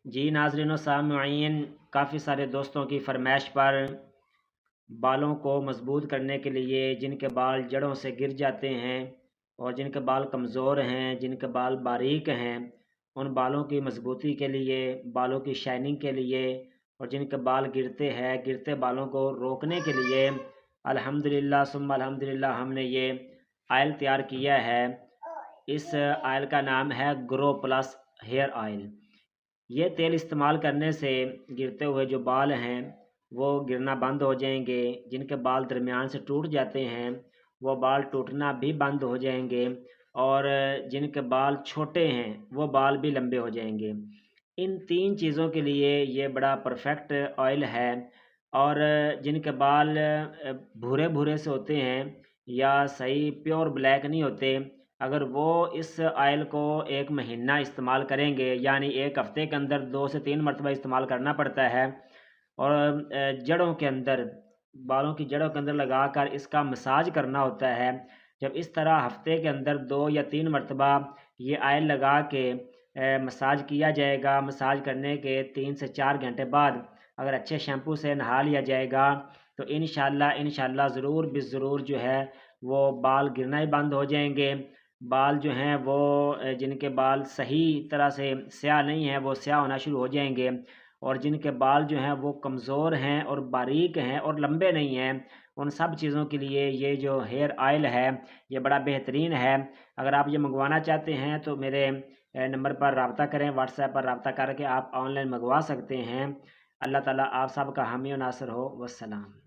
جی ناظرین و سامعین، کافی سارے دوستوں کی فرمائش پر بالوں کو مضبوط کرنے کے لیے جن کے بال جڑوں سے گر جاتے ہیں اور جن کے بال کمزور ہیں، جن کے بال باریک ہیں، ان بالوں کی مضبوطی کے لیے، بالوں کی شائننگ کے لیے، اور جن کے بال گرتے بالوں کو روکنے کے لیے الحمدللہ ثم الحمدللہ ہم نے یہ آئل تیار کیا ہے۔ اس آئل کا نام ہے گرو پلس ہیئر آئل۔ یہ تیل استعمال کرنے سے گرتے ہوئے جو بال ہیں وہ گرنا بند ہو جائیں گے، جن کے بال درمیان سے ٹوٹ جاتے ہیں وہ بال ٹوٹنا بھی بند ہو جائیں گے، اور جن کے بال چھوٹے ہیں وہ بال بھی لمبے ہو جائیں گے۔ ان تین چیزوں کے لیے یہ بڑا پرفیکٹ آئل ہے۔ اور جن کے بال بھورے بھورے سے ہوتے ہیں یا صحیح پیور بلیک نہیں ہوتے، اگر وہ اس آئل کو ایک مہینہ استعمال کریں گے، یعنی ایک ہفتے کے اندر 2 سے 3 مرتبہ استعمال کرنا پڑتا ہے، اور جڑوں کے اندر، بالوں کی جڑوں کے اندر لگا کر اس کا مساج کرنا ہوتا ہے۔ جب اس طرح ہفتے کے اندر 2 یا 3 مرتبہ یہ آئل لگا کے مساج کیا جائے گا، مساج کرنے کے 3 سے 4 گھنٹے بعد اگر اچھے شیمپو سے نہا لیا جائے گا تو انشاءاللہ ضرور بالضرور جو ہے وہ بال گرنا ہی بند ہو جائیں گے۔ بال جو ہیں وہ جن کے بال صحیح طرح سے سیاہ نہیں ہیں وہ سیاہ ہونا شروع ہو جائیں گے، اور جن کے بال جو ہیں وہ کمزور ہیں اور باریک ہیں اور لمبے نہیں ہیں، ان سب چیزوں کے لیے یہ جو ہیئر آئل ہے یہ بڑا بہترین ہے۔ اگر آپ یہ منگوانا چاہتے ہیں تو میرے نمبر پر رابطہ کریں، واٹس ایپ پر رابطہ کر کے آپ آن لائن منگوا سکتے ہیں۔ اللہ تعالیٰ آپ سب کا حامی و ناصر ہو۔ والسلام۔